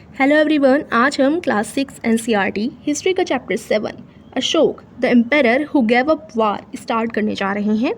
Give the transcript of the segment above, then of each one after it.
Hello everyone, आज हम class 6 NCERT history का chapter 7 Ashok the emperor who gave up war start करने जा रहे हैं।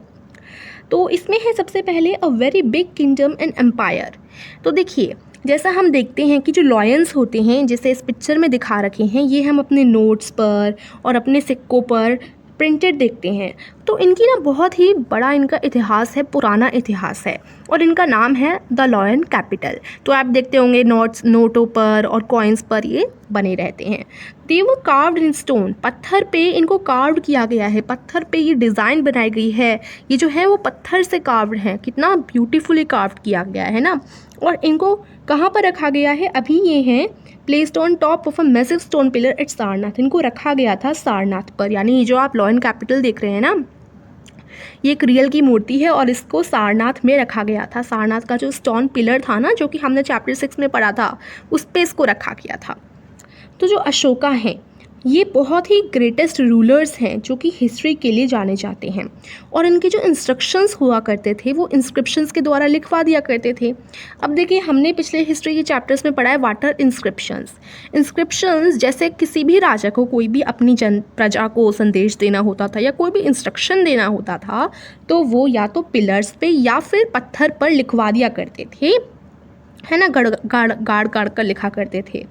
तो इसमें है सबसे पहले a very big kingdom and empire. तो देखिए, जैसा हम देखते हैं कि जो लॉयंस होते हैं, जैसे इस पिक्चर में दिखा रखे हैं, ये हम अपने नोट्स पर और अपने सिक्कों पर प्रिंटेड देखते हैं। तो इनकी ना बहुत ही बड़ा इनका इतिहास है, पुराना इतिहास है, और इनका नाम है द लॉयन कैपिटल। तो आप देखते होंगे नोटों पर और कॉइन्स पर ये बने रहते हैं। दे वर कार्व्ड इन स्टोन, पत्थर पे इनको कार्व किया गया है, पत्थर पे ये डिज़ाइन बनाई गई है। ये जो है वो पत्थर से कार्व्ड है, कितना ब्यूटीफुली कार्व किया गया है ना। और इनको कहाँ पर रखा गया है? अभी ये हैं placed on top of a massive stone pillar at Sarnath. इनको रखा गया था सारनाथ पर, यानी ये जो आप लॉयन कैपिटल देख रहे हैं ना, ये एक रियल की मूर्ति है और इसको सारनाथ में रखा गया था। सारनाथ का जो स्टोन पिलर था ना, जो कि हमने चैप्टर 6 में पढ़ा था, उस पे इसको रखा गया था। तो जो अशोका हैं, ये बहुत ही ग्रेटेस्ट रूलर्स हैं जो कि हिस्ट्री के लिए जाने जाते हैं। और इनके जो इंस्ट्रक्शंस हुआ करते थे वो इंस्क्रिप्शंस के द्वारा लिखवा दिया करते थे। अब देखिए, हमने पिछले हिस्ट्री के चैप्टर्स में पढ़ा है व्हाट आर इंस्क्रिप्शंस। इंस्क्रिप्शंस जैसे किसी भी राजा को कोई भी अपनी प्रजा को संदेश देना होता था या कोई भी इंस्ट्रक्शन देना होता था, तो वो या तो पिलर्स पे या फिर पत्थर पर लिखवा दिया करते थे, है ना, गाड़ गाड़ कर लिखा करते थे।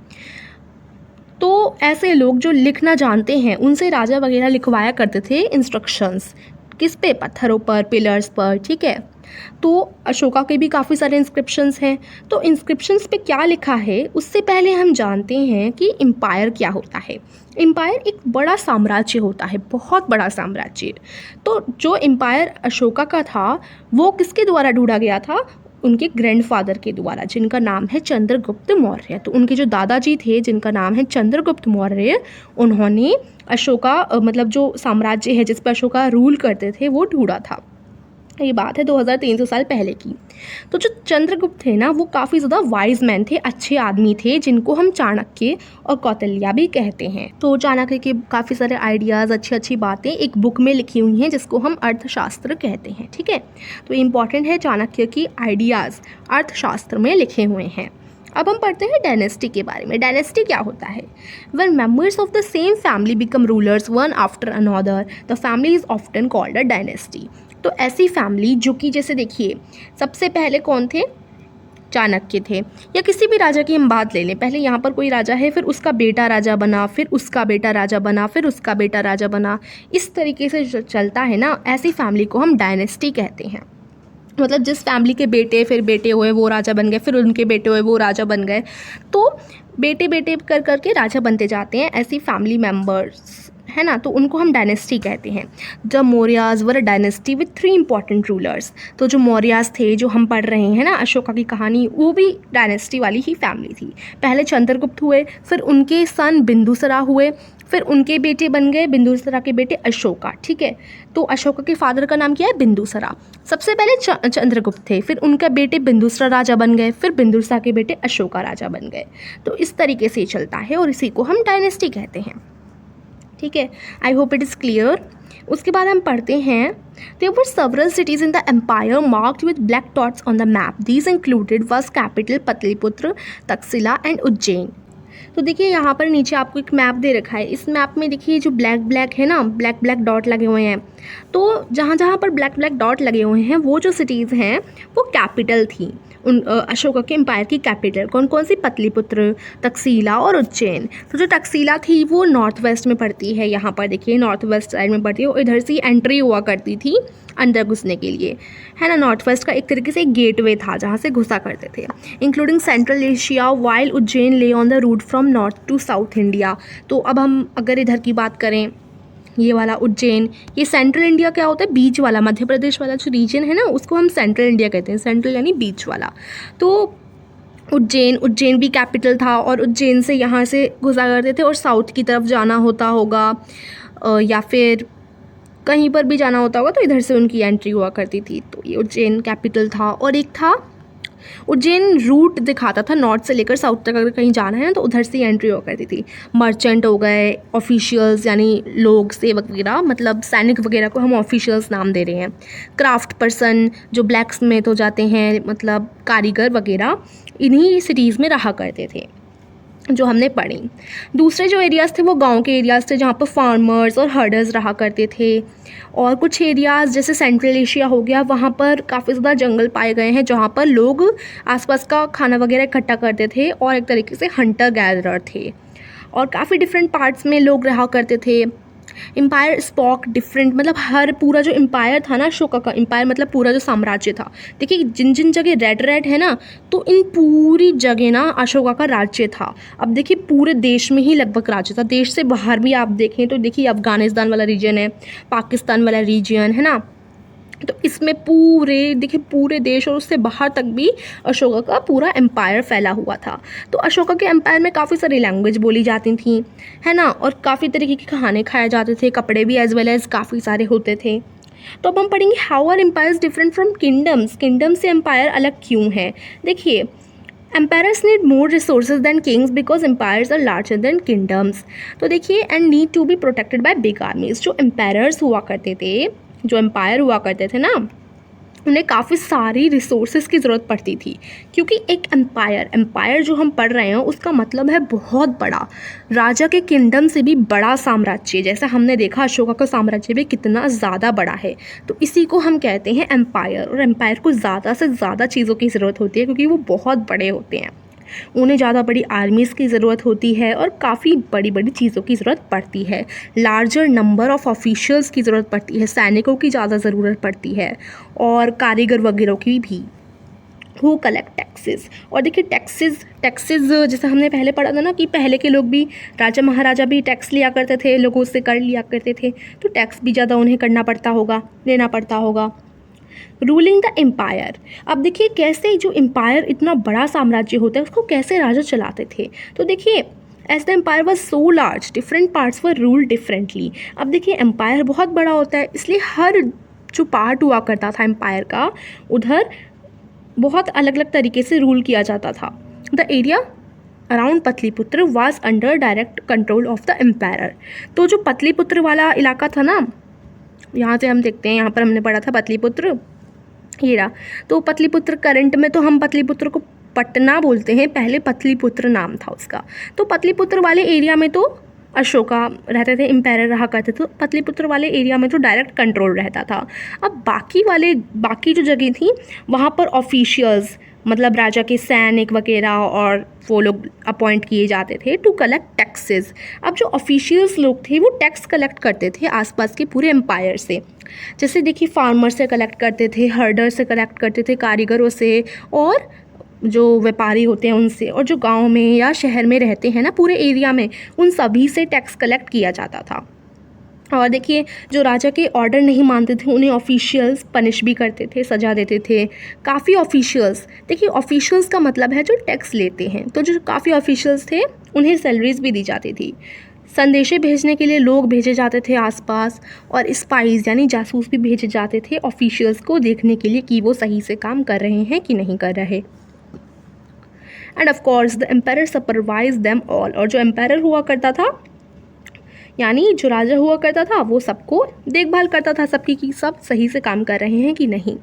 तो ऐसे लोग जो लिखना जानते हैं, उनसे राजा वगैरह लिखवाया करते थे इंस्ट्रक्शंस। किस पे? पत्थरों पर, पिलर्स पर, ठीक है। तो अशोका के भी काफ़ी सारे इंस्क्रिप्शंस हैं। तो इंस्क्रिप्शंस पे क्या लिखा है, उससे पहले हम जानते हैं कि एम्पायर क्या होता है। एम्पायर एक बड़ा साम्राज्य होता है, बहुत बड़ा साम्राज्य। तो जो एम्पायर अशोका का था वो किसके द्वारा ढूंढा गया था? उनके ग्रैंडफादर के द्वारा, जिनका नाम है चंद्रगुप्त मौर्य। तो उनके जो दादाजी थे, जिनका नाम है चंद्रगुप्त मौर्य, उन्होंने अशोका मतलब जो साम्राज्य है जिस पर अशोका रूल करते थे, वो ढूंढा था। ये बात है 2300 साल पहले की। तो जो चंद्रगुप्त थे ना, वो काफ़ी ज़्यादा वाइज मैन थे, अच्छे आदमी थे, जिनको हम चाणक्य और कौटिल्य भी कहते हैं। तो चाणक्य के काफ़ी सारे आइडियाज़, अच्छी अच्छी बातें एक बुक में लिखी हुई हैं जिसको हम अर्थशास्त्र कहते हैं, ठीक है। तो इम्पॉर्टेंट है, चाणक्य की आइडियाज़ अर्थशास्त्र में लिखे हुए हैं। अब हम पढ़ते हैं डायनेस्टी के बारे में। डायनेस्टी क्या होता है? When members of the same family become rulers one after another, the family is often called a dynasty. तो ऐसी फैमिली जो कि, जैसे देखिए, सबसे पहले कौन थे? चाणक्य थे। या किसी भी राजा की हम बात ले लें, पहले यहाँ पर कोई राजा है, फिर उसका बेटा राजा बना, फिर उसका बेटा राजा बना, फिर उसका बेटा राजा बना। इस तरीके से जो चलता है ना, ऐसी फैमिली को हम डायनेस्टी कहते हैं। मतलब जिस फैमिली के बेटे फिर बेटे हुए वो राजा बन गए, फिर उनके बेटे हुए वो राजा बन गए। तो बेटे बेटे कर करके राजा बनते जाते हैं, ऐसी फैमिली मेम्बर्स, है ना। तो उनको हम डायनेस्टी कहते हैं। The Mauryas were a dynasty with 3 important rulers. तो जो मौर्याज थे, जो हम पढ़ रहे हैं ना अशोका की कहानी, वो भी डायनेस्टी वाली ही फैमिली थी। पहले चंद्रगुप्त हुए, फिर उनके सन बिंदुसरा हुए, फिर उनके बेटे बन गए बिंदुसरा के बेटे अशोका, ठीक है। तो अशोका के फादर का नाम क्या है? बिंदुसरा। सबसे पहले चंद्रगुप्त थे, फिर उनके बेटे बिंदुसरा राजा बन गए, फिर बिंदुसरा के बेटे अशोका राजा बन गए। तो इस तरीके से चलता है और इसी को हम डायनेस्टी कहते हैं, ठीक है। I hope it is clear. उसके बाद हम पढ़ते हैं, there were several cities in the empire marked with black dots on the map. These included was capital Pataliputra, Taxila and Ujjain. तो देखिए, यहाँ पर नीचे आपको एक मैप दे रखा है। इस मैप में देखिए जो ब्लैक ब्लैक है ना, ब्लैक ब्लैक डॉट लगे हुए हैं। तो जहाँ जहाँ पर ब्लैक ब्लैक डॉट लगे हुए हैं, वो जो सिटीज़ हैं वो कैपिटल थी उन अशोका के एम्पायर की कैपिटल। कौन कौन सी? पतलीपुत्र, तक्षशिला और उज्जैन। तो जो तक्षशिला थी वो नॉर्थ वेस्ट में पड़ती है, यहाँ पर देखिए नॉर्थ वेस्ट साइड में पड़ती है, और इधर से एंट्री हुआ करती थी अंदर घुसने के लिए, है ना। नॉर्थ वेस्ट का एक तरीके से गेटवे था जहाँ से घुसा करते थे, including Central Asia, while Ujjain lay on the route from north to south India. तो अब हम अगर इधर की बात करें, ये वाला उज्जैन, ये सेंट्रल इंडिया क्या होता है? बीच वाला, मध्य प्रदेश वाला जो रीजन है ना, उसको हम सेंट्रल इंडिया कहते हैं। सेंट्रल यानी बीच वाला। तो उज्जैन भी कैपिटल था, और उज्जैन से यहाँ से घुसा करते थे, और साउथ की तरफ जाना होता होगा या फिर कहीं पर भी जाना होता होगा, तो इधर से उनकी एंट्री हुआ करती थी। तो ये उज्जैन कैपिटल था। और एक था उज्जैन रूट दिखाता था, नॉर्थ से लेकर साउथ तक अगर कहीं जाना है तो उधर से एंट्री हुआ करती थी। मर्चेंट हो गए, ऑफिशियल्स यानी लोग, सेवक वगैरह, मतलब सैनिक वगैरह को हम ऑफिशियल्स नाम दे रहे हैं। क्राफ्ट पर्सन, जो ब्लैक स्मिथ हो जाते हैं, मतलब कारीगर वगैरह, इन्हीं सिटीज़ में रहा करते थे। जो हमने पढ़ी। दूसरे जो एरियाज़ थे वो गांव के एरियाज़ थे जहाँ पर फार्मर्स और हर्डर्स रहा करते थे। और कुछ एरियाज़ जैसे सेंट्रल एशिया हो गया, वहाँ पर काफ़ी ज़्यादा जंगल पाए गए हैं जहाँ पर लोग आसपास का खाना वगैरह इकट्ठा करते थे और एक तरीके से हंटर गैदरर थे। और काफ़ी डिफरेंट पार्ट्स में लोग रहा करते थे। एम्पायर स्पॉक डिफरेंट, मतलब हर पूरा जो एम्पायर था ना, अशोका का एम्पायर मतलब पूरा जो साम्राज्य था। देखिए जिन जिन जगह रेड रेड है ना, तो इन पूरी जगह ना अशोका का राज्य था। अब देखिए पूरे देश में ही लगभग राज्य था, देश से बाहर भी आप देखें तो देखिए अफगानिस्तान वाला रीजन है, पाकिस्तान वाला रीजन है ना, तो इसमें पूरे देखिए पूरे देश और उससे बाहर तक भी अशोका का पूरा एम्पायर फैला हुआ था। तो अशोका के एम्पायर में काफ़ी सारी लैंग्वेज बोली जाती थी, है ना, और काफ़ी तरीके के खाने खाए जाते थे, कपड़े भी एज वेल एज काफ़ी सारे होते थे। तो अब हम पढ़ेंगे how are empires different from kingdoms, kingdom से एम्पायर अलग क्यों है। देखिए empires need more resources than kings because empires are larger than kingdoms. तो देखिए and need to be protected by big armies. जो एम्पायर्स हुआ करते थे, जो एम्पायर हुआ करते थे ना, उन्हें काफ़ी सारी रिसोर्सेज की ज़रूरत पड़ती थी, क्योंकि एक एम्पायर जो हम पढ़ रहे हैं उसका मतलब है बहुत बड़ा, राजा के किंगडम से भी बड़ा साम्राज्य। जैसा हमने देखा अशोका का साम्राज्य भी कितना ज़्यादा बड़ा है, तो इसी को हम कहते हैं एम्पायर। और एम्पायर को ज़्यादा से ज़्यादा चीज़ों की ज़रूरत होती है क्योंकि वो बहुत बड़े होते हैं, उन्हें ज़्यादा बड़ी आर्मीज़ की ज़रूरत होती है और काफ़ी बड़ी बड़ी चीज़ों की ज़रूरत पड़ती है। लार्जर नंबर ऑफ़ ऑफिशियल्स की ज़रूरत पड़ती है, सैनिकों की ज़्यादा ज़रूरत पड़ती है और कारीगर वगैरह की भी। Who collect taxes. और देखिए टैक्सेस जैसे हमने पहले पढ़ा था ना कि पहले के लोग भी, राजा महाराजा भी टैक्स लिया करते थे, लोगों से कर लिया करते थे, तो टैक्स भी ज़्यादा उन्हें करना पड़ता होगा, लेना पड़ता होगा। Ruling the empire. अब देखिए कैसे जो एम्पायर इतना बड़ा साम्राज्य होता है उसको कैसे राजा चलाते थे। तो देखिए as the empire was so large different parts were ruled differently. अब देखिए एम्पायर बहुत बड़ा होता है, इसलिए हर जो पार्ट हुआ करता था एम्पायर का, उधर बहुत अलग अलग तरीके से रूल किया जाता था। The area around Pataliputra was under direct control of the empire. तो जो पतलीपुत्र वाला इलाका था ना, यहाँ से हम देखते हैं, यहाँ पर हमने पढ़ा था पतलीपुत्र, हीरा। तो पतलीपुत्र करंट में तो हम पतलीपुत्र को पटना बोलते हैं, पहले पतलीपुत्र नाम था उसका। तो पतलीपुत्र वाले एरिया में तो अशोका रहते थे, एम्पायर रहा करते थे, तो पतलीपुत्र वाले एरिया में तो डायरेक्ट कंट्रोल रहता था। अब बाकी जो जगह थी वहाँ पर ऑफिशियल्स, मतलब राजा के सैनिक वगैरह और वो लोग अपॉइंट किए जाते थे टू कलेक्ट टैक्सेस। अब जो ऑफिशियल्स लोग थे वो टैक्स कलेक्ट करते थे आसपास के पूरे एम्पायर से। जैसे देखिए फार्मर से कलेक्ट करते थे, हर्डर से कलेक्ट करते थे, कारीगरों से, और जो व्यापारी होते हैं उनसे, और जो गांव में या शहर में रहते हैं ना पूरे एरिया में, उन सभी से टैक्स कलेक्ट किया जाता था। और देखिए जो राजा के ऑर्डर नहीं मानते थे उन्हें ऑफिशियल्स पनिश भी करते थे, सजा देते थे। काफ़ी ऑफिशियल्स, देखिए ऑफिशियल्स का मतलब है जो टैक्स लेते हैं, तो जो काफ़ी ऑफिशियल्स थे उन्हें सैलरीज भी दी जाती थी। संदेशे भेजने के लिए लोग भेजे जाते थे आसपास, और स्पाइस यानी जासूस भी भेजे जाते थे ऑफिशियल्स को देखने के लिए कि वो सही से काम कर रहे हैं कि नहीं कर रहे। And of course the empire supervise them all. और जो एम्पायर हुआ करता था, यानी जो राजा हुआ करता था, वो सबको देखभाल करता था सबकी कि सब सही से काम कर रहे हैं कि नहीं।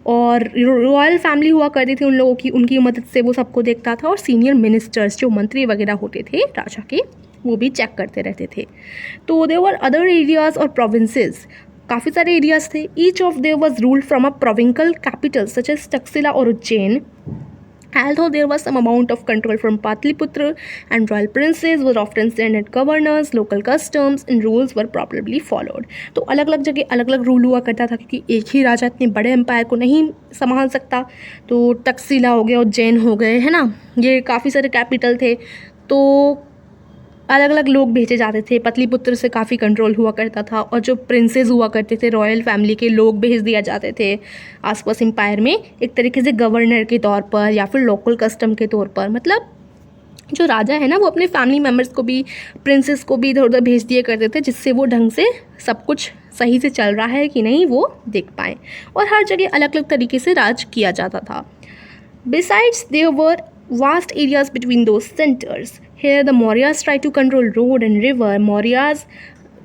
और रॉयल फैमिली हुआ करती थी उन लोगों की, उनकी मदद से वो सबको देखता था। और सीनियर मिनिस्टर्स जो मंत्री वगैरह होते थे राजा के, वो भी चेक करते रहते थे। तो देयर वर अदर एरियाज और प्रोविंसेस, काफ़ी सारे एरियाज थे। Each of there was ruled from a provincial capital such as Takshashila और Ujjain. Although there was some amount of control from Patliputra, and royal princes were often sent as governors, local customs and rules were probably followed. तो अलग अलग जगह अलग अलग rule हुआ करता था क्योंकि एक ही राजा इतने बड़े एम्पायर को नहीं संभाल सकता। तो तक्षशिला हो गया, उज्जैन हो गए, है ना, ये काफ़ी सारे कैपिटल थे, तो अलग अलग लोग भेजे जाते थे। पतलीपुत्र से काफ़ी कंट्रोल हुआ करता था, और जो प्रिंसेस हुआ करते थे रॉयल फैमिली के लोग भेज दिया जाते थे आसपास एम्पायर में, एक तरीके से गवर्नर के तौर पर या फिर लोकल कस्टम के तौर पर। मतलब जो राजा है ना वो अपने फैमिली मेम्बर्स को भी, प्रिंसेस को भी इधर उधर भेज दिया करते थे, जिससे वो ढंग से सब कुछ सही से चल रहा है कि नहीं वो देख पाएँ। और हर जगह अलग अलग तरीके से राज किया जाता था। Besides there were vast areas between those centers. Here the Mauryas tried to control road and river. Mauryas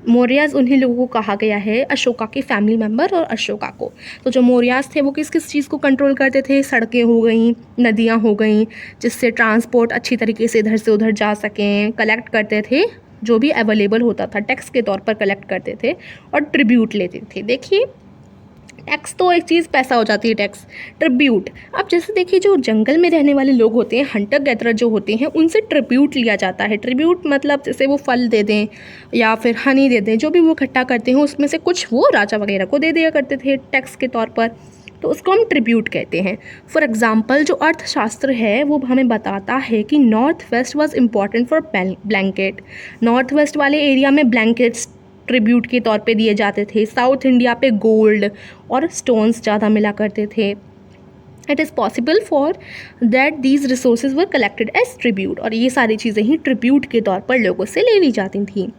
Mauryas उन्हीं लोगों को कहा गया है, अशोका के फैमिली मेम्बर और अशोका को। तो जो मौर्याज थे वो किस किस चीज़ को कंट्रोल करते थे? सड़कें हो गई, नदियाँ हो गई, जिससे ट्रांसपोर्ट अच्छी तरीके से इधर से उधर जा सकें। कलेक्ट करते थे जो भी अवेलेबल होता था, टैक्स के तौर पर कलेक्ट करते थे और ट्रिब्यूट लेते थे। देखिए टैक्स तो एक चीज़ पैसा हो जाती है, टैक्स। ट्रिब्यूट, अब जैसे देखिए जो जंगल में रहने वाले लोग होते हैं, हंटर गैदरर जो होते हैं, उनसे ट्रिब्यूट लिया जाता है। ट्रिब्यूट मतलब जैसे वो फल दे दें या फिर हनी दे दें, जो भी वो इकट्ठा करते हैं उसमें से कुछ वो राजा वगैरह को दे दिया करते थे टैक्स के तौर पर, तो उसको हम ट्रिब्यूट कहते हैं। फॉर एग्जाम्पल जो अर्थशास्त्र है वो हमें बताता है कि north west was important for blanket. North west वाले एरिया में ब्लैंकेट्स ट्रिब्यूट के तौर पे दिए जाते थे। साउथ इंडिया पे गोल्ड और स्टोन्स ज़्यादा मिला करते थे। It is possible for that these resources were collected as tribute, और ये सारी चीज़ें ही ट्रिब्यूट के तौर पर लोगों से ले ली जाती थी।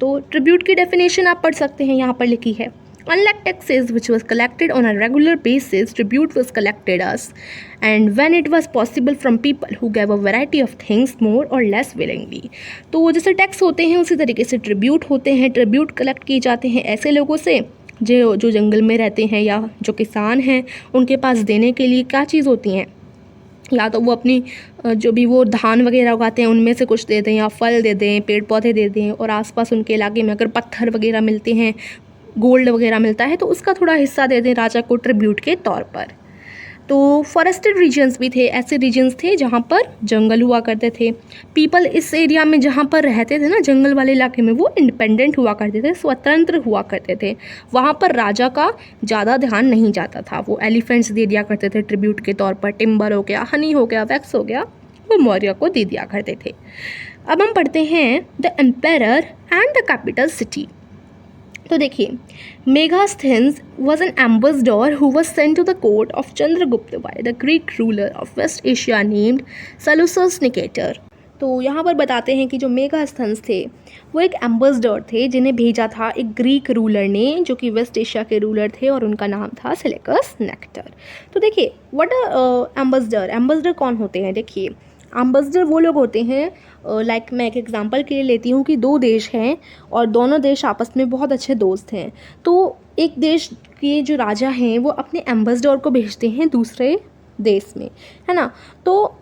तो ट्रिब्यूट की डेफिनेशन आप पढ़ सकते हैं, यहाँ पर लिखी है। Unlike taxes which was collected on a regular basis, tribute was collected as and when it was possible from people who gave a variety of things more or less willingly। तो जैसे टैक्स होते हैं उसी तरीके से tribute होते हैं। Tribute collect किए जाते हैं ऐसे लोगों से जो जंगल में रहते हैं या जो किसान हैं, उनके पास देने के लिए क्या चीज़ होती हैं, या तो वो अपनी जो भी वो धान वगैरह उगाते हैं उनमें से कुछ दे दें, या फल दे दें, पेड़ पौधे दे दें, और आसपास उनके इलाके में अगर पत्थर वगैरह मिलते हैं, गोल्ड वगैरह मिलता है, तो उसका थोड़ा हिस्सा दे दें राजा को ट्रिब्यूट के तौर पर। तो फॉरेस्टेड रीजन्स भी थे, ऐसे रीजन्स थे जहाँ पर जंगल हुआ करते थे। पीपल इस एरिया में जहाँ पर रहते थे ना, जंगल वाले इलाके में, वो इंडिपेंडेंट हुआ करते थे, स्वतंत्र हुआ करते थे। वहाँ पर राजा का ज़्यादा ध्यान नहीं जाता था। वो एलिफेंट्स दे दिया करते थे ट्रिब्यूट के तौर पर, टिम्बर हो गया, हनी हो गया, वैक्स हो गया, वो मौर्य को दे दिया करते थे। अब हम पढ़ते हैं the emperor and the capital city. तो देखिए, Megasthenes was an ambassador who was sent to the court of Chandragupta by the Greek ruler of West Asia named Seleucus Nicator. तो यहाँ पर बताते हैं कि जो मेगास्थेन्स थे वो एक एम्बेसडर थे जिन्हें भेजा था एक ग्रीक रूलर ने, जो कि वेस्ट एशिया के रूलर थे, और उनका नाम था सेलेकस नेक्टर। तो देखिए व्हाट एम्बेसडर, एम्बेसडर कौन होते हैं? देखिए एम्बेसडर वो लोग होते हैं, लाइक मैं एक एग्जांपल के लिए लेती हूँ कि दो देश हैं और दोनों देश आपस में बहुत अच्छे दोस्त हैं। तो एक देश के जो राजा हैं वो अपने एम्बेसडर को भेजते हैं दूसरे देश में, है ना। तो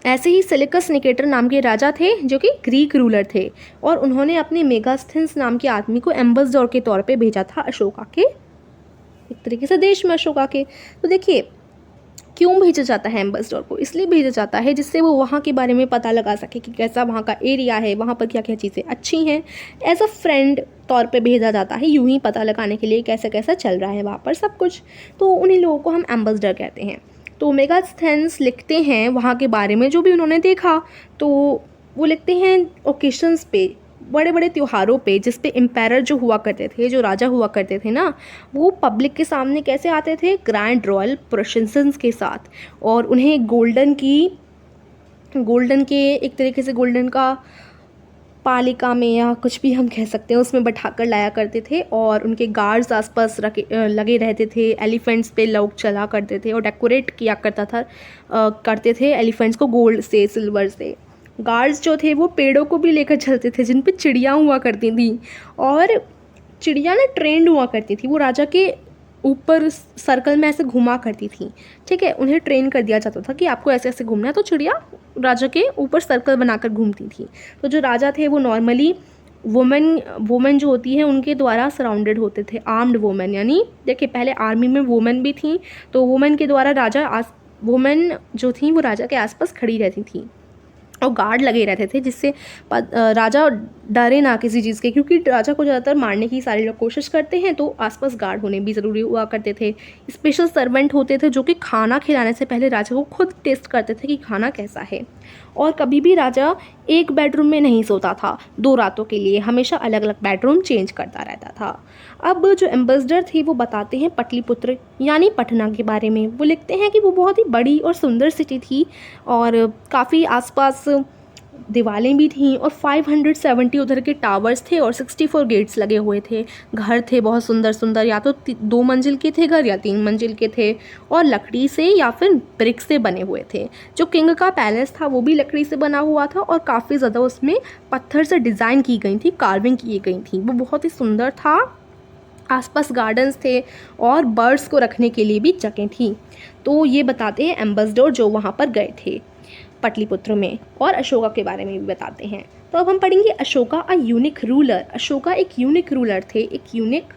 ऐसे ही सेलेकस निकेटर नाम के राजा थे जो कि ग्रीक रूलर थे, और उन्होंने अपने मेगास्थेन्स नाम के आदमी को एम्बेसडर के तौर पे भेजा था अशोका के, एक तरीके से देश में अशोका के। तो देखिए क्यों भेजा जाता है एम्बेसडर को? इसलिए भेजा जाता है जिससे वो वहाँ के बारे में पता लगा सके कि कैसा वहाँ का एरिया है, वहाँ पर क्या क्या चीज़ें अच्छी हैं। एज अ फ्रेंड तौर पे भेजा जाता है, यूं ही पता लगाने के लिए कैसा कैसा चल रहा है वहाँ पर सब कुछ। तो उन्हीं लोगों को हम एम्बेसडर कहते हैं। तो मेगास्थेन्स लिखते हैं वहाँ के बारे में जो भी उन्होंने देखा, तो वो लिखते हैं ओकेशंस पे, बड़े बड़े त्योहारों पे, जिस पे एम्पायर जो हुआ करते थे, जो राजा हुआ करते थे ना, वो पब्लिक के सामने कैसे आते थे? ग्रैंड रॉयल प्रोसेशंस के साथ, और उन्हें गोल्डन के एक तरीके से गोल्डन का पालिका में या कुछ भी हम कह सकते हैं उसमें बैठाकर लाया करते थे, और उनके गार्ड्स आसपास लगे रहते थे। एलिफेंट्स पे लोग चला करते थे और डेकोरेट किया करते थे एलिफेंट्स को गोल्ड से, सिल्वर से। गार्ड्स जो थे वो पेड़ों को भी लेकर चलते थे जिन पे चिड़िया हुआ करती थी, और चिड़िया ना ट्रेंड हुआ करती थी, वो राजा के ऊपर सर्कल में ऐसे घुमा करती थी। ठीक है, उन्हें ट्रेन कर दिया जाता था कि आपको ऐसे ऐसे घूमना है, तो चिड़िया राजा के ऊपर सर्कल बनाकर घूमती थी। तो जो राजा थे वो नॉर्मली वुमेन जो होती है उनके द्वारा सराउंडेड होते थे, आर्म्ड वुमेन। यानी देखिए पहले आर्मी में वुमेन भी थी, तो वुमेन के द्वारा वुमेन जो थी वो राजा के आसपास खड़ी रहती थी, और गार्ड लगे रहते थे जिससे राजा डरे ना किसी चीज़ के, क्योंकि राजा को ज़्यादातर मारने की सारे लोग कोशिश करते हैं, तो आसपास गार्ड होने भी ज़रूरी हुआ करते थे। स्पेशल सर्वेंट होते थे जो कि खाना खिलाने से पहले राजा को खुद टेस्ट करते थे कि खाना कैसा है। और कभी भी राजा एक बेडरूम में नहीं सोता था 2 रातों के लिए, हमेशा अलग अलग बेडरूम चेंज करता रहता था। अब जो एम्बेसडर थे वो बताते हैं पटलिपुत्र यानी पटना के बारे में। वो लिखते हैं कि वो बहुत ही बड़ी और सुंदर सिटी थी, और काफ़ी आसपास दीवारें भी थीं और 570 उधर के टावर्स थे और 64 गेट्स लगे हुए थे। घर थे बहुत सुंदर सुंदर, या तो 2 मंजिल के थे घर या 3 मंजिल के थे, और लकड़ी से या फिर ब्रिक से बने हुए थे। जो किंग का पैलेस था वो भी लकड़ी से बना हुआ था और काफ़ी ज़्यादा उसमें पत्थर से डिज़ाइन की गई थी, कार्विंग की गई थी। वो बहुत ही सुंदर था। आसपास गार्डन्स थे और बर्ड्स को रखने के लिए भी जगह थी। तो ये बताते हैं एम्बेसडर जो वहाँ पर गए थे पटलिपुत्र में, और अशोका के बारे में भी बताते हैं। तो अब हम पढ़ेंगे Ashoka a unique ruler. Ashoka एक यूनिक रूलर थे, एक यूनिक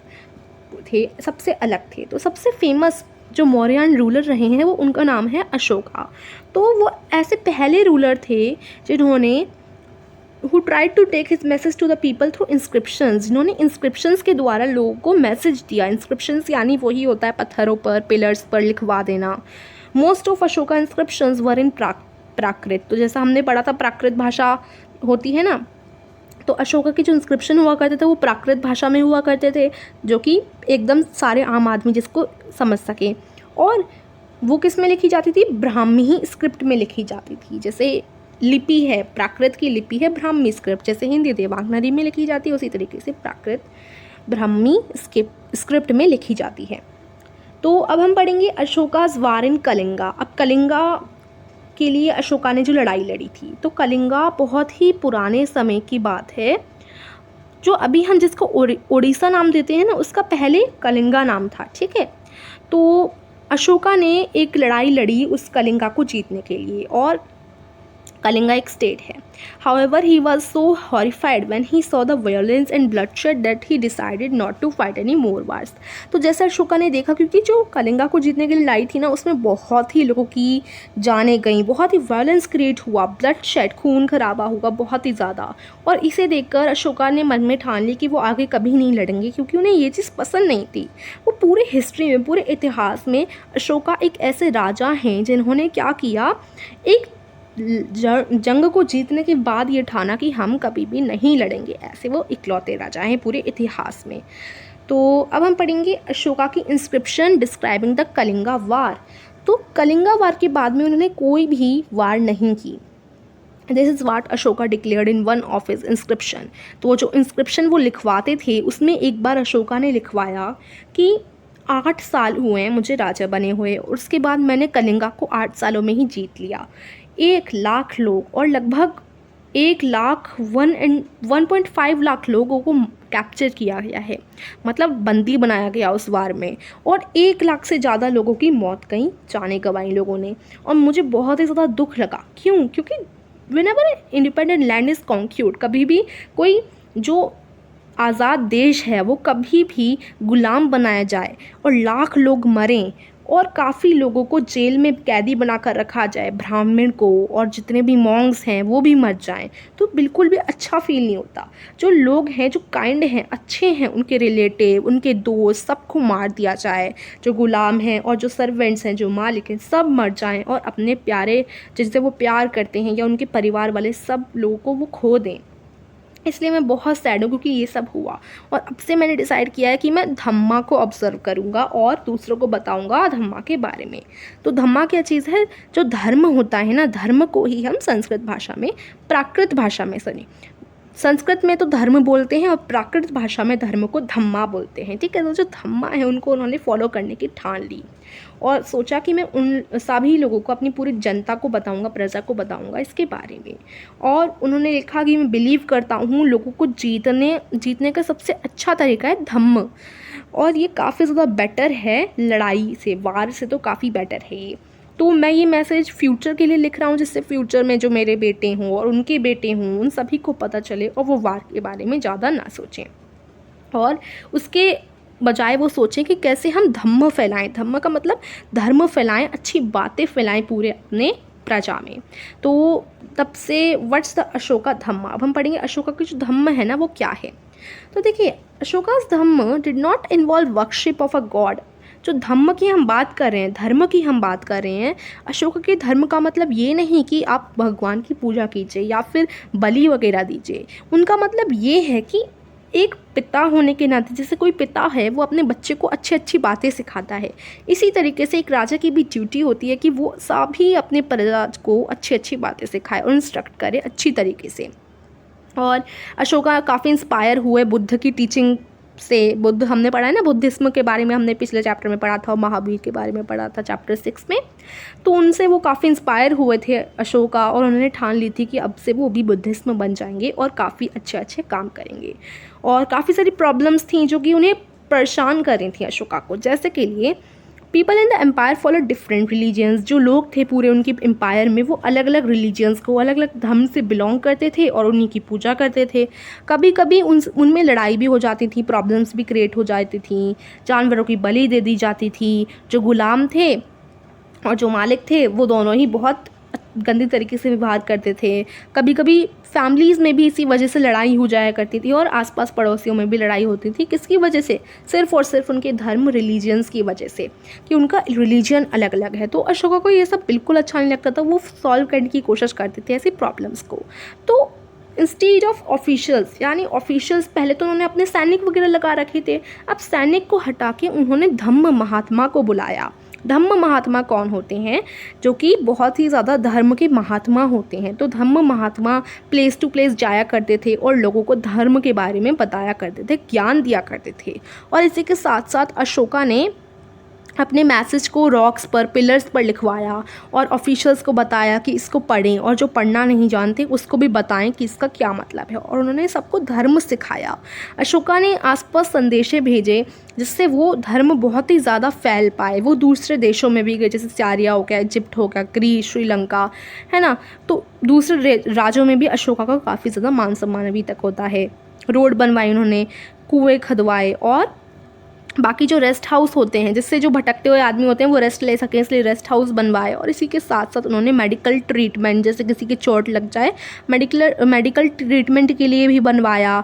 थे, सबसे अलग थे। तो सबसे फेमस जो मौर्यन रूलर रहे हैं वो उनका नाम है अशोका। तो वो ऐसे पहले रूलर थे जिन्होंने who tried to take his message to the people through inscriptions, जिन्होंने इंस्क्रिप्शंस के द्वारा लोगों को मैसेज दिया। इंस्क्रिप्शंस यानी वही होता है पत्थरों पर, पिलर्स पर लिखवा देना। मोस्ट ऑफ अशोका इंस्क्रिप्शंस वर इन प्राकृत। तो जैसा हमने पढ़ा था प्राकृत भाषा होती है ना, तो अशोका के जो इंस्क्रिप्शन हुआ करते थे वो प्राकृत भाषा में हुआ करते थे, जो कि एकदम सारे आम आदमी जिसको समझ सके। और वो किस में लिखी जाती थी? ब्राह्मी स्क्रिप्ट में लिखी जाती थी। जैसे लिपि है, प्राकृत की लिपि है ब्राह्मी स्क्रिप्ट, जैसे हिंदी देवनागरी में लिखी जाती है उसी तरीके से प्राकृत ब्राह्मी स्क्रिप्ट में लिखी जाती है। तो अब हम पढ़ेंगे अशोकाज वार इन कलिंगा। अब कलिंगा के लिए अशोका ने जो लड़ाई लड़ी थी, तो कलिंगा बहुत ही पुराने समय की बात है। जो अभी हम जिसको ओडिशा नाम देते हैं ना, उसका पहले कलिंगा नाम था, ठीक है। तो अशोका ने एक लड़ाई लड़ी उस कलिंगा को जीतने के लिए, और कलिंगा एक स्टेट है। However, he was so horrified when he saw the violence and bloodshed that he decided not to fight any more wars. तो जैसे अशोका ने देखा, क्योंकि जो कलिंगा को जीतने के लिए लड़ाई थी ना, उसमें बहुत ही लोगों की जानें गई, बहुत ही वायलेंस क्रिएट हुआ, ब्लडशेड, खून खराबा हुआ बहुत ही ज़्यादा। और इसे देखकर अशोका ने मन में ठान ली कि वो आगे कभी नहीं लड़ेंगे, क्योंकि उन्हें ये चीज़ पसंद नहीं थी। वो पूरे हिस्ट्री में, पूरे इतिहास में अशोका एक ऐसे राजा हैं जिन्होंने क्या किया, एक जंग को जीतने के बाद ये ठाना कि हम कभी भी नहीं लड़ेंगे। ऐसे वो इकलौते राजा हैं पूरे इतिहास में। तो अब हम पढ़ेंगे अशोका की इंस्क्रिप्शन डिस्क्राइबिंग द कलिंगा वार। तो कलिंगा वार के बाद में उन्होंने कोई भी वार नहीं की। This is what Ashoka declared in one of his inscription. तो वो जो इंस्क्रिप्शन वो लिखवाते थे उसमें एक बार अशोका ने लिखवाया कि 8 साल हुए हैं मुझे राजा बने हुए, और उसके बाद मैंने कलिंगा को 8 सालों में ही जीत लिया। 1 लाख लोग और लगभग 1.5 लाख लोगों को कैप्चर किया गया है, मतलब बंदी बनाया गया उस वार में, और 1 लाख से ज़्यादा लोगों की मौत गई, जाने गंवाई लोगों ने। और मुझे बहुत ही ज़्यादा दुख लगा। क्यों? क्योंकि व्हेनेवर इंडिपेंडेंट लैंड इज़ कॉन्क्यूर्ड, कभी भी कोई जो आज़ाद देश है वो कभी भी गुलाम बनाया जाए और लाख लोग मरें और काफ़ी लोगों को जेल में कैदी बनाकर रखा जाए, ब्राह्मण को और जितने भी मॉन्ग्स हैं वो भी मर जाएं, तो बिल्कुल भी अच्छा फील नहीं होता। जो लोग हैं, जो काइंड हैं, अच्छे हैं, उनके रिलेटिव, उनके दोस्त, सबको मार दिया जाए। जो गुलाम हैं और जो सर्वेंट्स हैं, जो मालिक हैं, सब मर जाएं और अपने प्यारे जिनसे वो प्यार करते हैं या उनके परिवार वाले सब लोगों को वो खो दें। इसलिए मैं बहुत सैड हूँ क्योंकि ये सब हुआ, और अब से मैंने डिसाइड किया है कि मैं धम्मा को ऑब्ज़र्व करूँगा और दूसरों को बताऊँगा धम्मा के बारे में। तो धम्मा क्या चीज़ है? जो धर्म होता है ना, धर्म को ही हम संस्कृत भाषा में, प्राकृत भाषा में संस्कृत में तो धर्म बोलते हैं और प्राकृत भाषा में धर्म को धम्मा बोलते हैं, ठीक है। तो जो धम्मा है उनको उन्होंने फॉलो करने की ठान ली और सोचा कि मैं उन सभी लोगों को, अपनी पूरी जनता को बताऊंगा, प्रजा को बताऊंगा इसके बारे में। और उन्होंने लिखा कि मैं बिलीव करता हूँ लोगों को जीतने का सबसे अच्छा तरीका है धम्म, और ये काफ़ी ज़्यादा बेटर है लड़ाई से, वार से तो काफ़ी बेटर है ये। तो मैं ये मैसेज फ्यूचर के लिए लिख रहा हूँ, जिससे फ्यूचर में जो मेरे बेटे हों और उनके बेटे हों उन सभी को पता चले और वो वार के बारे में ज़्यादा ना सोचें, और उसके बजाय वो सोचें कि कैसे हम धम्म फैलाएं। धम्म का मतलब धर्म फैलाएं, अच्छी बातें फैलाएं पूरे अपने प्रजा में। तो तब से व्हाट्स द अशोका धम्मा। अब हम पढ़ेंगे अशोका की जो धम्म है ना वो क्या है। तो देखिए, Ashoka's dhamma did not involve worship of a god. जो धम्म की हम बात कर रहे हैं, धर्म की हम बात कर रहे हैं, अशोक के धर्म का मतलब ये नहीं कि आप भगवान की पूजा कीजिए या फिर बलि वगैरह दीजिए। उनका मतलब ये है कि एक पिता होने के नाते, जैसे कोई पिता है वो अपने बच्चे को अच्छी अच्छी बातें सिखाता है, इसी तरीके से एक राजा की भी ड्यूटी होती है कि वो सभी अपने प्रजा को अच्छी अच्छी बातें सिखाए और इंस्ट्रक्ट करे अच्छी तरीके से। और अशोका काफ़ी इंस्पायर हुए बुद्ध की टीचिंग से। बुद्ध हमने पढ़ा है ना, बुद्धिज्म के बारे में हमने पिछले चैप्टर में पढ़ा था और महावीर के बारे में पढ़ा था चैप्टर 6 में। तो उनसे वो काफ़ी इंस्पायर हुए थे अशोका, और उन्होंने ठान ली थी कि अब से वो भी बुद्धिज्म बन जाएंगे और काफ़ी अच्छे अच्छे काम करेंगे। और काफ़ी सारी प्रॉब्लम्स थी जो कि उन्हें परेशान कर रही थी अशोका को, जैसे के लिए people in the empire follow different religions. जो लोग थे पूरे उनकी एम्पायर में, वो अलग अलग रिलीजियंस को, अलग अलग धर्म से बिलोंग करते थे और उन्हीं की पूजा करते थे। कभी कभी उनमें लड़ाई भी हो जाती थी, प्रॉब्लम्स भी क्रिएट हो जाती थी, जानवरों की बलि दे दी जाती थी। जो गुलाम थे और जो मालिक थे वो दोनों ही बहुत गंदी तरीके से व्यवहार करते थे। कभी कभी फैमिलीज़ में भी इसी वजह से लड़ाई हो जाया करती थी और आसपास पड़ोसियों में भी लड़ाई होती थी। किसकी वजह से? सिर्फ और सिर्फ उनके धर्म, रिलीजियंस की वजह से, कि उनका रिलीजन अलग अलग है। तो अशोका को ये सब बिल्कुल अच्छा नहीं लगता था। वो सॉल्व करने की कोशिश करते थे ऐसी प्रॉब्लम्स को। तो इंस्टीड ऑफ ऑफिशियल्स, यानी ऑफिशियल्स, पहले तो उन्होंने अपने सैनिक वगैरह लगा रखे थे, अब सैनिक को हटा के उन्होंने धम्म महात्मा को बुलाया। धम्म महात्मा कौन होते हैं? जो कि बहुत ही ज़्यादा धर्म के महात्मा होते हैं। तो धम्म महात्मा प्लेस टू प्लेस जाया करते थे और लोगों को धर्म के बारे में बताया करते थे, ज्ञान दिया करते थे। और इसी के साथ साथ अशोका ने अपने मैसेज को रॉक्स पर, पिलर्स पर लिखवाया और ऑफिशियल्स को बताया कि इसको पढ़ें, और जो पढ़ना नहीं जानते उसको भी बताएं कि इसका क्या मतलब है। और उन्होंने सबको धर्म सिखाया। अशोका ने आसपास संदेशे भेजे जिससे वो धर्म बहुत ही ज़्यादा फैल पाए। वो दूसरे देशों में भी गए, जैसे सिरिया हो गया, इजिप्ट हो गया, ग्रीस, श्रीलंका, है ना। तो दूसरे राज्यों में भी अशोका का काफ़ी ज़्यादा मान सम्मान अभी तक होता है। रोड बनवाई उन्होंने, कुएँ खदवाए, और बाकी जो रेस्ट हाउस होते हैं जिससे जो भटकते हुए आदमी होते हैं वो रेस्ट ले सकें, इसलिए रेस्ट हाउस बनवाए। और इसी के साथ साथ उन्होंने मेडिकल ट्रीटमेंट, जैसे किसी की चोट लग जाए, मेडिकल ट्रीटमेंट के लिए भी बनवाया।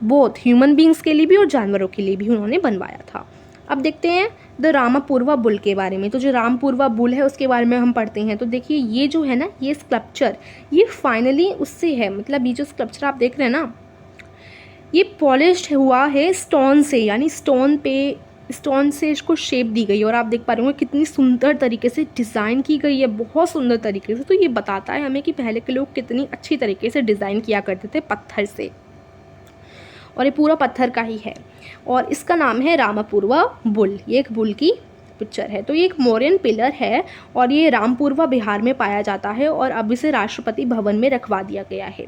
बोथ ह्यूमन बींग्स के लिए भी और जानवरों के लिए भी उन्होंने बनवाया था। अब देखते हैं द रामापूर्वा बुल के बारे में। तो जो रामपूर्वा बुल है उसके बारे में हम पढ़ते हैं। तो देखिए ये जो है ना, ये स्कल्पचर, ये फाइनली उससे है, मतलब ये जो स्कल्पचर आप देख रहे हैं ना, ये पॉलिश्ड हुआ है स्टोन से, यानी स्टोन से इसको शेप दी गई। और आप देख पा रहे होंगे कितनी सुंदर तरीके से डिज़ाइन की गई है, बहुत सुंदर तरीके से। तो ये बताता है हमें कि पहले के लोग कितनी अच्छी तरीके से डिज़ाइन किया करते थे पत्थर से, और ये पूरा पत्थर का ही है। और इसका नाम है रामापूर्वा बुल। ये एक बुल की पिक्चर है। तो ये एक मौर्यन पिलर है और ये रामपूर्वा बिहार में पाया जाता है और अब इसे राष्ट्रपति भवन में रखवा दिया गया है।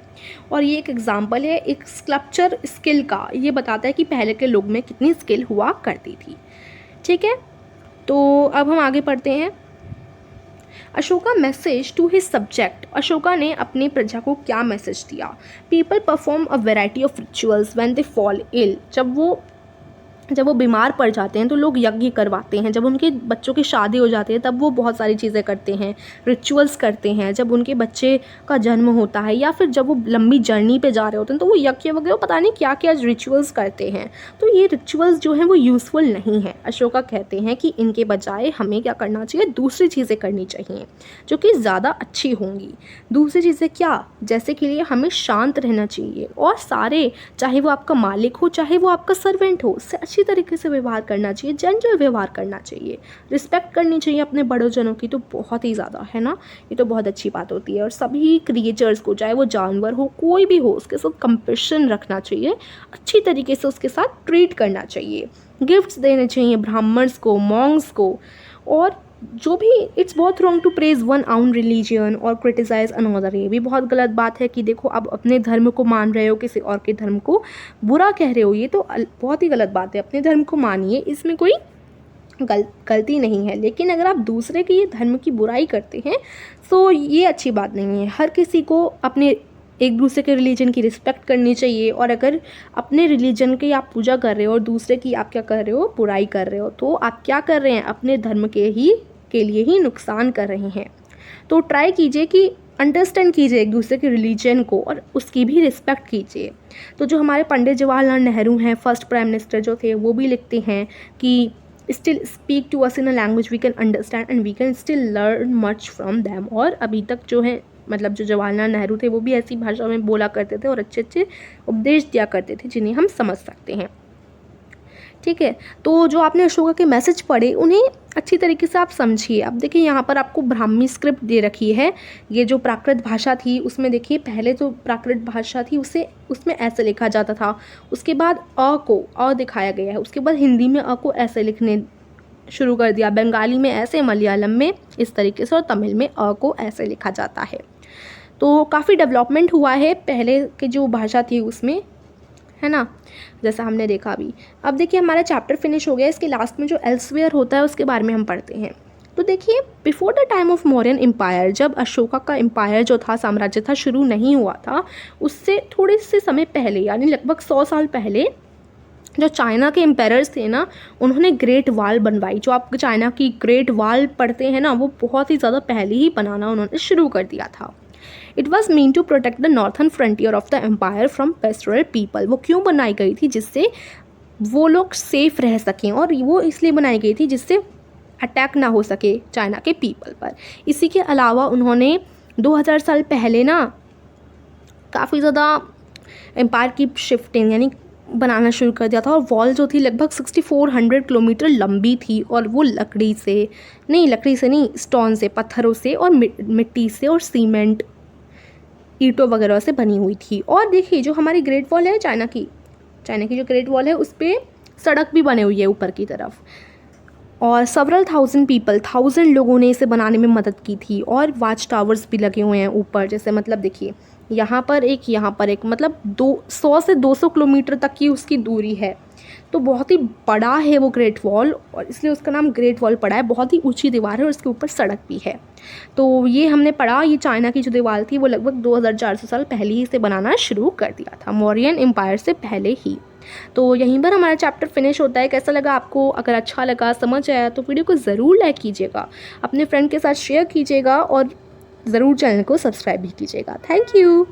और ये एक एग्जाम्पल है एक स्कल्पचर स्किल का। ये बताता है कि पहले के लोग में कितनी स्किल हुआ करती थी। ठीक है, तो अब हम आगे पढ़ते हैं। Ashoka message to his subject. Ashoka ने अपनी प्रजा को क्या मैसेज दिया? People perform a variety of rituals when they fall ill. जब वो बीमार पड़ जाते हैं तो लोग यज्ञ करवाते हैं। जब उनके बच्चों की शादी हो जाती है तब वो बहुत सारी चीज़ें करते हैं, रिचुअल्स करते हैं। जब उनके बच्चे का जन्म होता है या फिर जब वो लंबी जर्नी पे जा रहे होते हैं तो वो यज्ञ वगैरह पता नहीं क्या क्या रिचुअल्स करते हैं। तो ये रिचुअल्स जो हैं वो यूज़फुल नहीं है। अशोका कहते हैं कि इनके बजाय हमें क्या करना चाहिए, दूसरी चीज़ें करनी चाहिए जो कि ज़्यादा अच्छी होंगी। दूसरी चीज़ें क्या? जैसे कि लिए हमें शांत रहना चाहिए और सारे, चाहे वो आपका मालिक हो चाहे वो आपका सर्वेंट हो, उससे अच्छी तरीके से व्यवहार करना चाहिए, जेंटल व्यवहार करना चाहिए, रिस्पेक्ट करनी चाहिए अपने बड़ों जनों की। तो बहुत ही ज़्यादा, है ना, ये तो बहुत अच्छी बात होती है। और सभी क्रिएचर्स को, चाहे वो जानवर हो कोई भी हो, उसके साथ कंपैशन रखना चाहिए, अच्छी तरीके से उसके साथ ट्रीट करना चाहिए, गिफ्ट्स देने चाहिए ब्राह्मण्स को, मॉन्क्स को। और जो भी, इट्स बहुत रॉन्ग टू प्रेज वन आउन रिलीजन और क्रिटिसाइज अनदर। ये भी बहुत गलत बात है कि देखो आप अपने धर्म को मान रहे हो, किसी और के धर्म को बुरा कह रहे हो, ये तो बहुत ही गलत बात है। अपने धर्म को मानिए, इसमें कोई गलती नहीं है। लेकिन अगर आप दूसरे के ये धर्म की बुराई करते हैं तो ये अच्छी बात नहीं है। हर किसी को अपने एक दूसरे के रिलीजन की रिस्पेक्ट करनी चाहिए। और अगर अपने रिलीजन की आप पूजा कर रहे हो और दूसरे की आप क्या कर रहे हो, बुराई कर रहे हो, तो आप क्या कर रहे हैं, अपने धर्म के लिए ही नुकसान कर रहे हैं। तो ट्राई कीजिए कि अंडरस्टैंड कीजिए एक दूसरे के रिलीजन को और उसकी भी रिस्पेक्ट कीजिए। तो जो हमारे पंडित जवाहरलाल नेहरू हैं, फर्स्ट प्राइम मिनिस्टर जो थे, वो भी लिखते हैं कि still speak to us in a language we can understand and we can still learn much from them. और अभी तक जो है मतलब जो जवाहरलाल नेहरू थे वो भी ऐसी भाषा में बोला करते थे और अच्छे अच्छे उपदेश दिया करते थे जिन्हें हम समझ सकते हैं। ठीक है, तो जो आपने अशोका के मैसेज पढ़े उन्हें अच्छी तरीके से आप समझिए। अब देखिए यहाँ पर आपको ब्राह्मी स्क्रिप्ट दे रखी है। ये जो प्राकृत भाषा थी उसमें देखिए पहले जो प्राकृत भाषा थी उसमें ऐसे लिखा जाता था, उसके बाद अ दिखाया गया है, उसके बाद हिंदी में अ को ऐसे लिखने शुरू कर दिया, बंगाली में ऐसे, मलयालम में इस तरीके से और तमिल में अ को ऐसे लिखा जाता है। तो काफ़ी डेवलपमेंट हुआ है पहले की जो भाषा थी उसमें, है ना, जैसा हमने देखा अभी। अब देखिए हमारा चैप्टर फिनिश हो गया, इसके लास्ट में जो एल्सवेयर होता है उसके बारे में हम पढ़ते हैं। तो देखिए before the time of Mauryan empire, जब अशोका का एम्पायर जो था, साम्राज्य था, शुरू नहीं हुआ था, उससे थोड़े से समय पहले यानी लगभग 100 साल पहले जो चाइना के एम्पायर्स थे ना, उन्होंने ग्रेट वॉल बनवाई। जो आप चाइना की ग्रेट वॉल पढ़ते हैं ना, वो बहुत ही ज़्यादा पहले ही बनाना उन्होंने शुरू कर दिया था। It was meant to protect the northern frontier of the empire from pastoral people. वो क्यों बनाई गई थी? जिससे वो लोग सेफ रह सकें, और वो इसलिए बनाई गई थी जिससे अटैक ना हो सके चाइना के पीपल पर। इसी के अलावा उन्होंने 2000 साल पहले ना काफ़ी ज़्यादा एम्पायर की शिफ्टिंग यानी बनाना शुरू कर दिया था, और वॉल जो थी लगभग 6400 किलोमीटर लंबी थी, और वो लकड़ी से नहीं, स्टोन से, पत्थरों से और मिट्टी से और सीमेंट, ईंटों वगैरह से बनी हुई थी। और देखिए जो हमारी ग्रेट वॉल है चाइना की जो ग्रेट वॉल है उस पर सड़क भी बनी हुई है ऊपर की तरफ, और सेवरल थाउजेंड लोगों ने इसे बनाने में मदद की थी, और वाच टावर्स भी लगे हुए हैं ऊपर। जैसे मतलब देखिए यहाँ पर एक, मतलब 100 से 200 किलोमीटर तक की उसकी दूरी है, तो बहुत ही बड़ा है वो ग्रेट वॉल, और इसलिए उसका नाम ग्रेट वॉल पड़ा है। बहुत ही ऊंची दीवार है और उसके ऊपर सड़क भी है। तो ये हमने पढ़ा, ये चाइना की जो दीवार थी वो लगभग 2400 साल पहले ही इसे बनाना शुरू कर दिया था, मौर्यन एम्पायर से पहले ही। तो यहीं पर हमारा चैप्टर फिनिश होता है। कैसा लगा आपको? अगर अच्छा लगा, समझ आया, तो वीडियो को ज़रूर लाइक कीजिएगा, अपने फ्रेंड के साथ शेयर कीजिएगा, और ज़रूर चैनल को सब्सक्राइब भी कीजिएगा। Thank you.